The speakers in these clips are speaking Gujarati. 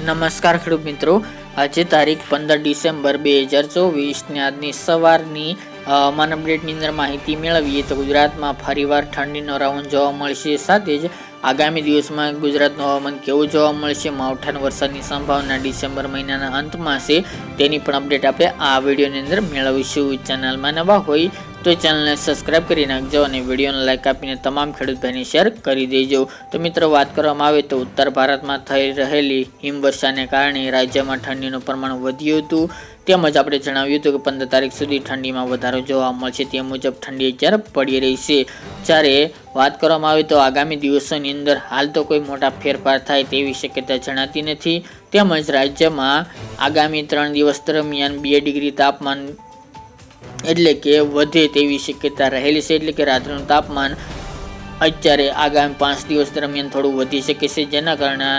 નમસ્કાર ખેડૂત મિત્રો, આજે તારીખ 15 ડિસેમ્બર 2024 ને આજની સવારની હવામાન અપડેટની અંદર માહિતી મેળવીએ તો ગુજરાતમાં ફરીવાર ઠંડીનો રાઉન્ડ જોવા મળશે. સાથે જ આગામી દિવસમાં ગુજરાતનું હવામાન કેવું જોવા મળશે, માવઠાના વરસાદની સંભાવના ડિસેમ્બર મહિનાના અંતમાં છે તેની પણ અપડેટ આપણે આ વિડીયોની અંદર મેળવીશું. ચેનલમાં નવા હોય તો ચેનલને સબસ્ક્રાઇબ કરી નાખજો અને વિડીયોને લાઇક આપીને તમામ ખેડૂત ભાઈને શેર કરી દેજો. તો મિત્રો, વાત કરવામાં આવે તો ઉત્તર ભારતમાં થઈ રહેલી હિમવર્ષાને કારણે રાજ્યમાં ઠંડીનું પ્રમાણ વધ્યું હતું. તેમજ આપણે જણાવ્યું હતું કે 15 તારીખ સુધી ઠંડીમાં વધારો જોવા મળશે. તે મુજબ ઠંડી અત્યારે પડી રહી છે. જ્યારે વાત કરવામાં આવે તો આગામી દિવસોની અંદર હાલ તો કોઈ મોટા ફેરફાર થાય તેવી શક્યતા જણાતી નથી. તેમજ રાજ્યમાં આગામી 3 દિવસ દરમિયાન 2 ડિગ્રી તાપમાન એટલે કે વધે તેવી શક્યતા રહેલી છે. એટલે કે રાત્રિનું તાપમાન અત્યારે આગામી 5 દિવસ દરમિયાન થોડું વધી શકે છે, જેના કારણે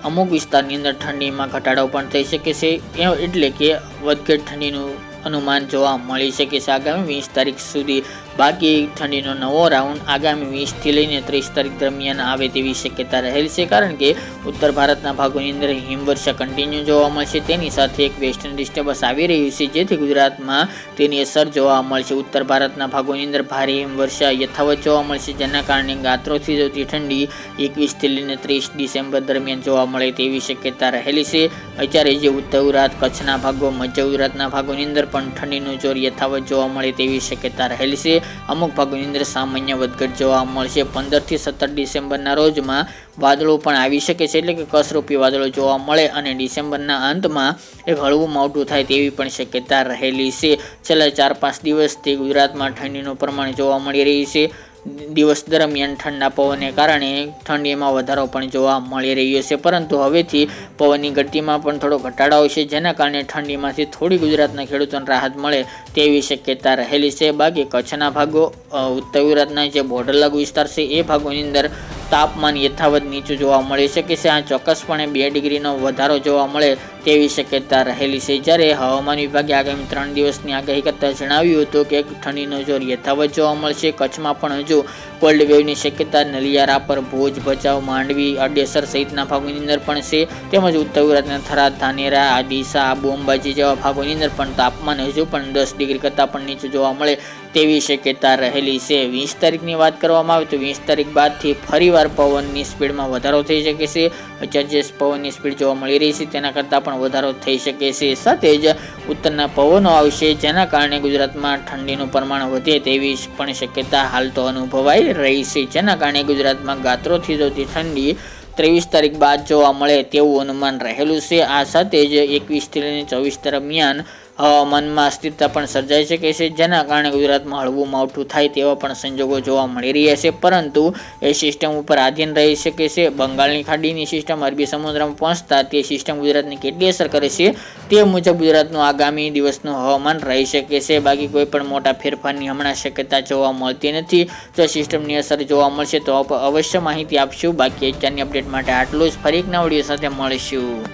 અમુક વિસ્તારની અંદર ઠંડીમાં ઘટાડો પણ થઈ શકે છે. એટલે કે વધઘટ ઠંડીનું અનુમાન જોવા મળી શકે છે આગામી 20 તારીખ સુધી. બાકી ઠંડીનો નવો રાઉન્ડ આગામી 20 થી લઈને 30 તારીખ દરમિયાન આવે તેવી શક્યતા રહેલ છે, કારણ કે ઉત્તર ભારતના ભાગોની અંદર હિમવર્ષા કન્ટિન્યુ જોવા મળશે. તેની સાથે એક વેસ્ટર્ન ડિસ્ટર્બન્સ આવી રહ્યું છે, જેથી ગુજરાતમાં તેની અસર જોવા મળશે. ઉત્તર ભારતના ભાગોની અંદર ભારે હિમવર્ષા યથાવત જોવા મળશે, જેના કારણે ગાત્રોથી જતી ઠંડી 21 થી લઈને 30 ડિસેમ્બર દરમિયાન જોવા મળે તેવી શક્યતા રહેલી છે. અત્યારે જે ઉત્તર ગુજરાત, કચ્છના ભાગો, મધ્ય ગુજરાતના ભાગોની અંદર પણ ઠંડીનું જોર યથાવત જોવા મળે તેવી શક્યતા રહેલી છે. અમુક ભાગોની અંદર સામાન્ય વધઘટ જોવા મળશે. 15 થી 17 ડિસેમ્બરના રોજમાં વાદળો પણ આવી શકે છે, એટલે કે કસરૂપી વાદળો જોવા મળે અને ડિસેમ્બરના અંતમાં એક હળવું માવઠું થાય તેવી પણ શક્યતા રહેલી છે. છેલ્લા 4-5 દિવસથી ગુજરાતમાં ઠંડીનું પ્રમાણ જોવા મળી રહ્યું છે. દિવસ દરમિયાન ઠંડા પવનને કારણે ઠંડીમાં વધારો પણ જોવા મળી રહ્યો છે, પરંતુ હવેથી પવનની ગતિમાં પણ થોડો ઘટાડો આવશે, જેના કારણે ઠંડીમાંથી થોડી ગુજરાતના ખેડૂતોને રાહત મળે તેવી શક્યતા રહેલી છે. બાકી કચ્છના ભાગો, ઉત્તર ગુજરાતના જે બોર્ડર લાગુ વિસ્તાર છે એ ભાગોની અંદર તાપમાન યથાવત નીચું જોવા મળી શકે છે. આ ચોક્કસપણે 2 ડિગ્રીનો વધારો જોવા મળે તેવી શક્યતા રહેલી છે. જ્યારે હવામાન વિભાગે આગામી 3 દિવસની આગાહી કરતા જણાવ્યું હતું કે ઠંડીનો જોર યથાવત જોવા મળશે. કચ્છમાં પણ હજુ કોલ્ડ વેવની શક્યતા નલિયા, રાપર, ભુજ, ભચાઉ, માંડવી, અડેસર સહિતના ભાગોની અંદર પણ છે. તેમજ ઉત્તર ગુજરાતના થરાદ, ધાનેરા, ડીસા, આબુ, અંબાજી જેવા ભાગોની અંદર પણ તાપમાન હજુ પણ 10 ડિગ્રી કરતાં પણ નીચું જોવા મળે તેવી શક્યતા રહેલી છે. 20 તારીખની વાત કરવામાં આવે તો 20 તારીખ બાદથી ફરીવાર પવનની સ્પીડમાં વધારો થઈ શકે છે. અત્યારે જે પવનની સ્પીડ જોવા મળી રહી છે તેના કરતાં પણ વધારો થઈ શકે છે. સાથે જ ઉત્તરના પવનો આવશે, જેના કારણે ગુજરાતમાં ઠંડીનું પ્રમાણ વધે તેવી પણ શક્યતા હાલ તો અનુભવાઈ રહી છે, જેના કારણે ગુજરાતમાં ગાત્રોથી જતી ઠંડી 23 તારીખ બાદ જોવા મળે તેવું અનુમાન રહેલું છે. આ સાથે જ 21 થી લઈને 24 દરમિયાન હવામાનમાં અસ્થિરતા પણ સર્જાઈ શકે છે, જેના કારણે ગુજરાતમાં હળવું માવઠું થાય તેવા પણ સંજોગો જોવા મળી રહ્યા છે. પરંતુ એ સિસ્ટમ ઉપર આધીન રહી શકે છે. બંગાળની ખાડીની સિસ્ટમ અરબી સમુદ્રમાં પહોંચતા તે સિસ્ટમ ગુજરાતને કેટલી અસર કરે છે તે મુજબ ગુજરાતનું આગામી દિવસનું હવામાન રહી શકે છે. બાકી કોઈ પણ મોટા ફેરફારની હમણાં શક્યતા જોવા મળતી નથી. જો સિસ્ટમની અસર જોવા મળશે તો અવશ્ય માહિતી આપશું. બાકી અત્યારની અપડેટ માટે આટલું જ. ફરી એક નવા વિડીયો સાથે મળીશું.